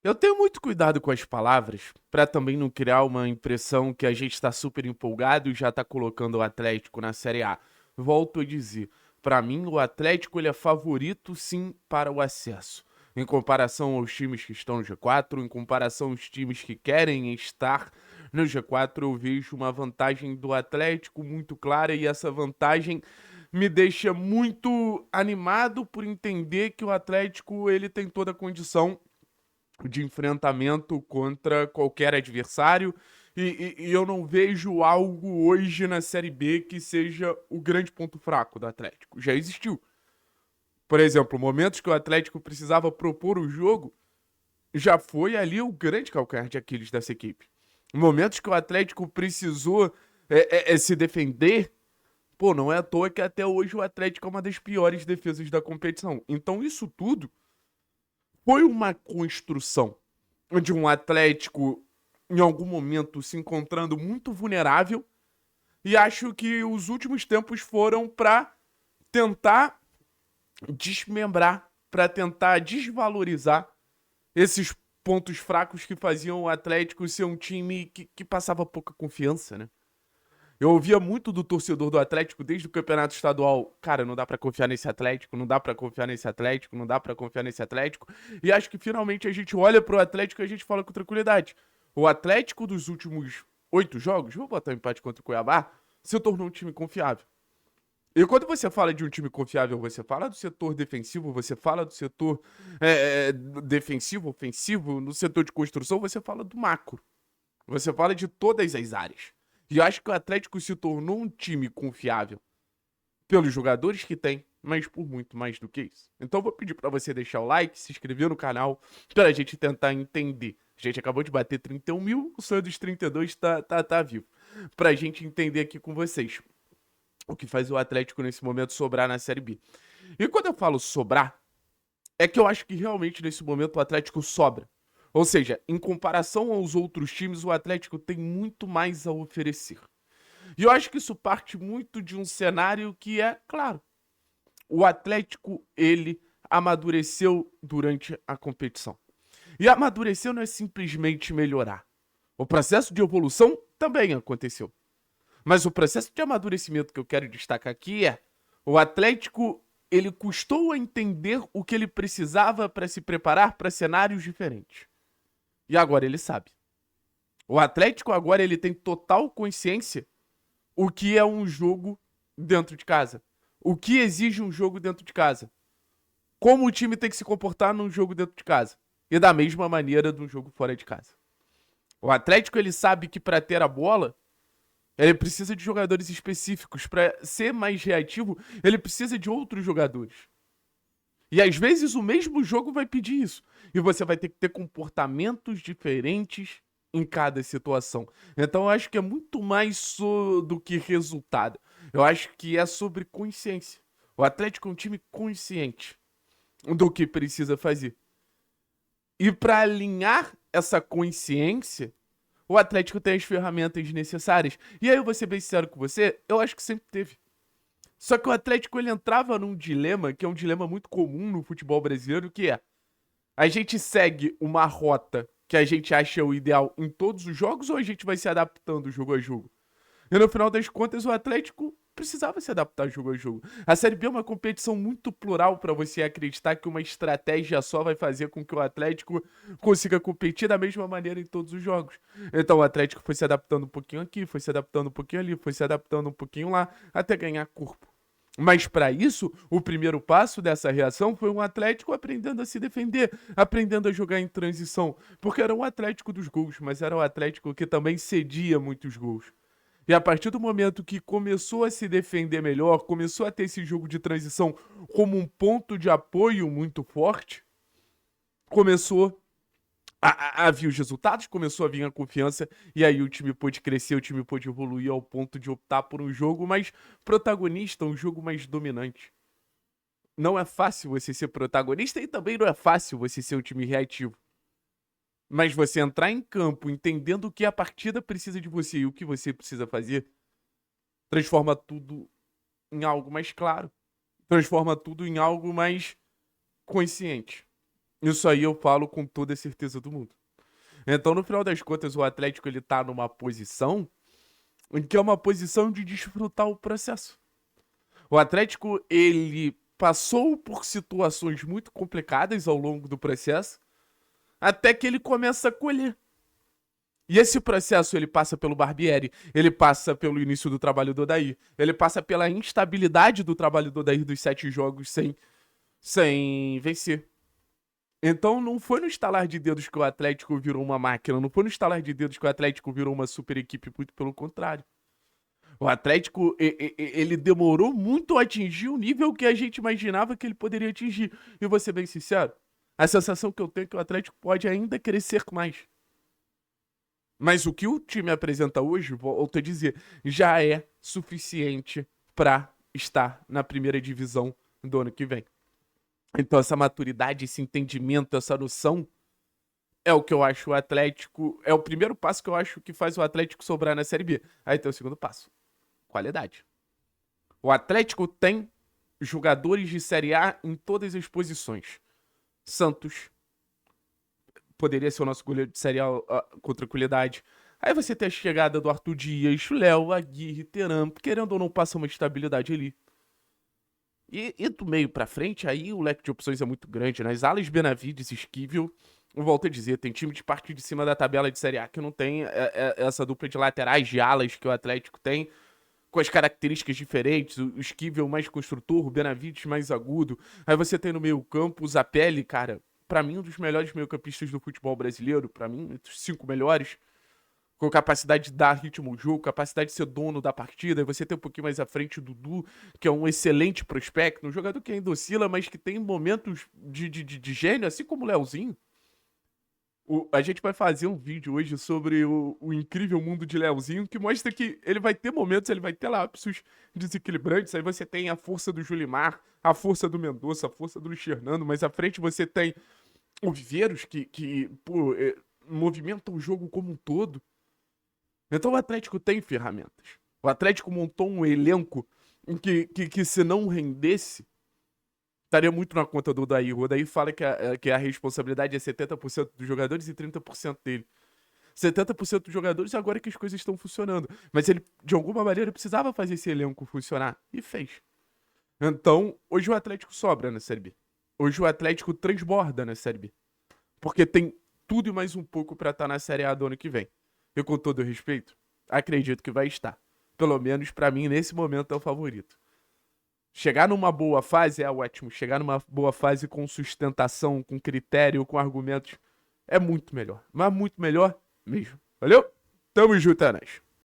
Eu tenho muito cuidado com as palavras, para também não criar uma impressão que a gente está super empolgado e já está colocando o Atlético na Série A. Volto a dizer, para mim o Atlético ele é favorito sim para o acesso. Em comparação aos times que estão no G4, em comparação aos times que querem estar no G4, eu vejo uma vantagem do Atlético muito clara e essa vantagem me deixa muito animado por entender que o Atlético ele tem toda a condição de enfrentamento contra qualquer adversário. E eu não vejo algo hoje na Série B que seja o grande ponto fraco do Atlético. Já existiu. Por exemplo, momentos que o Atlético precisava propor o jogo, já foi ali o grande calcanhar de Aquiles dessa equipe. Momentos que o Atlético precisou se defender, pô, não é à toa que até hoje o Atlético é uma das piores defesas da competição. Então isso tudo foi uma construção de um Atlético em algum momento se encontrando muito vulnerável e acho que os últimos tempos foram para tentar desmembrar, para tentar desvalorizar esses pontos fracos que faziam o Atlético ser um time que passava pouca confiança, né? Eu ouvia muito do torcedor do Atlético desde o campeonato estadual. Cara, não dá pra confiar nesse Atlético, não dá pra confiar nesse Atlético, não dá pra confiar nesse Atlético. E acho que finalmente a gente olha pro Atlético e a gente fala com tranquilidade. O Atlético dos últimos 8 jogos, vou botar um empate contra o Cuiabá, se tornou um time confiável. E quando você fala de um time confiável, você fala do setor defensivo, você fala do setor defensivo, ofensivo, no setor de construção, você fala do macro. Você fala de todas as áreas. E eu acho que o Atlético se tornou um time confiável pelos jogadores que tem, mas por muito mais do que isso. Então eu vou pedir para você deixar o like, se inscrever no canal, para a gente tentar entender. A gente acabou de bater 31 mil, o sonho dos 32 tá vivo. Para a gente entender aqui com vocês o que faz o Atlético nesse momento sobrar na Série B. E quando eu falo sobrar, é que eu acho que realmente nesse momento o Atlético sobra. Ou seja, em comparação aos outros times, o Atlético tem muito mais a oferecer. E eu acho que isso parte muito de um cenário que é, claro, o Atlético, ele amadureceu durante a competição. E amadurecer não é simplesmente melhorar. O processo de evolução também aconteceu. Mas o processo de amadurecimento que eu quero destacar aqui é o Atlético, ele custou a entender o que ele precisava para se preparar para cenários diferentes. E agora ele sabe. O Atlético agora ele tem total consciência o que é um jogo dentro de casa. O que exige um jogo dentro de casa. Como o time tem que se comportar num jogo dentro de casa. E da mesma maneira de um jogo fora de casa. O Atlético ele sabe que para ter a bola, ele precisa de jogadores específicos. Para ser mais reativo, ele precisa de outros jogadores. E às vezes o mesmo jogo vai pedir isso. E você vai ter que ter comportamentos diferentes em cada situação. Então eu acho que é muito mais do que resultado. Eu acho que é sobre consciência. O Atlético é um time consciente do que precisa fazer. E para alinhar essa consciência, o Atlético tem as ferramentas necessárias. E aí eu vou ser bem sincero com você, eu acho que sempre teve. Só que o Atlético ele entrava num dilema, que é um dilema muito comum no futebol brasileiro, que é: a gente segue uma rota que a gente acha o ideal em todos os jogos ou a gente vai se adaptando jogo a jogo? E no final das contas, o Atlético precisava se adaptar jogo a jogo. A Série B é uma competição muito plural para você acreditar que uma estratégia só vai fazer com que o Atlético consiga competir da mesma maneira em todos os jogos. Então o Atlético foi se adaptando um pouquinho aqui, foi se adaptando um pouquinho ali, foi se adaptando um pouquinho lá, até ganhar corpo. Mas para isso, o primeiro passo dessa reação foi um Atlético aprendendo a se defender, aprendendo a jogar em transição, porque era um Atlético dos gols, mas era um Atlético que também cedia muitos gols. E a partir do momento que começou a se defender melhor, começou a ter esse jogo de transição como um ponto de apoio muito forte, começou a vir os resultados, começou a vir a confiança, e aí o time pôde crescer, o time pôde evoluir ao ponto de optar por um jogo mais protagonista, um jogo mais dominante. Não é fácil você ser protagonista e também não é fácil você ser um time reativo. Mas você entrar em campo entendendo o que a partida precisa de você e o que você precisa fazer, transforma tudo em algo mais claro. Transforma tudo em algo mais consciente. Isso aí eu falo com toda a certeza do mundo. Então, no final das contas, o Atlético ele tá numa posição em que é uma posição de desfrutar o processo. O Atlético ele passou por situações muito complicadas ao longo do processo, até que ele começa a colher. E esse processo ele passa pelo Barbieri, ele passa pelo início do trabalho do Odair, ele passa pela instabilidade do trabalho do Odair dos 7 jogos sem vencer. Então não foi no estalar de dedos que o Atlético virou uma máquina, não foi no estalar de dedos que o Atlético virou uma super equipe, muito pelo contrário. O Atlético, ele demorou muito a atingir o nível que a gente imaginava que ele poderia atingir. E vou ser bem sincero, a sensação que eu tenho é que o Atlético pode ainda crescer mais. Mas o que o time apresenta hoje, volto a dizer, já é suficiente para estar na primeira divisão do ano que vem. Então essa maturidade, esse entendimento, essa noção é o que eu acho o Atlético, é o primeiro passo que eu acho que faz o Atlético sobrar na Série B. Aí tem o segundo passo, qualidade. O Atlético tem jogadores de Série A em todas as posições. Santos poderia ser o nosso goleiro de Série A com tranquilidade. Aí você tem a chegada do Arthur Dias, Léo, Aguirre, Teram, querendo ou não passa uma estabilidade ali. E do meio pra frente, aí o leque de opções é muito grande. Nas alas, Benavides, Esquivel, eu volto a dizer, tem time de parte de cima da tabela de Série A que não tem essa dupla de laterais de alas que o Atlético tem, com as características diferentes, o Esquivel mais construtor, o Benavides mais agudo. Aí você tem no meio campo o Zapelli, cara, pra mim um dos melhores meio-campistas do futebol brasileiro, pra mim, entre os 5 melhores, com capacidade de dar ritmo ao jogo, capacidade de ser dono da partida. Aí você tem um pouquinho mais à frente o Dudu, que é um excelente prospecto, um jogador que ainda oscila, mas que tem momentos de gênio, assim como o Leozinho. A gente vai fazer um vídeo hoje sobre o incrível mundo de Leozinho, que mostra que ele vai ter momentos, ele vai ter lapsos desequilibrantes. Aí você tem a força do Julimar, a força do Mendonça, a força do Luiz Fernando, mas à frente você tem o Viveiros, que movimenta o jogo como um todo. Então o Atlético tem ferramentas. O Atlético montou um elenco em que se não rendesse, estaria muito na conta do Odair. O Odair fala que a responsabilidade é 70% dos jogadores e 30% dele. 70% dos jogadores agora que as coisas estão funcionando. Mas ele, de alguma maneira, precisava fazer esse elenco funcionar. E fez. Então, hoje o Atlético sobra na Série B. Hoje o Atlético transborda na Série B. Porque tem tudo e mais um pouco pra estar na Série A do ano que vem. Eu, com todo o respeito, acredito que vai estar. Pelo menos pra mim, nesse momento, é o favorito. Chegar numa boa fase é ótimo. Chegar numa boa fase com sustentação, com critério, com argumentos, é muito melhor. Mas muito melhor mesmo. Valeu? Tamo junto, Anas.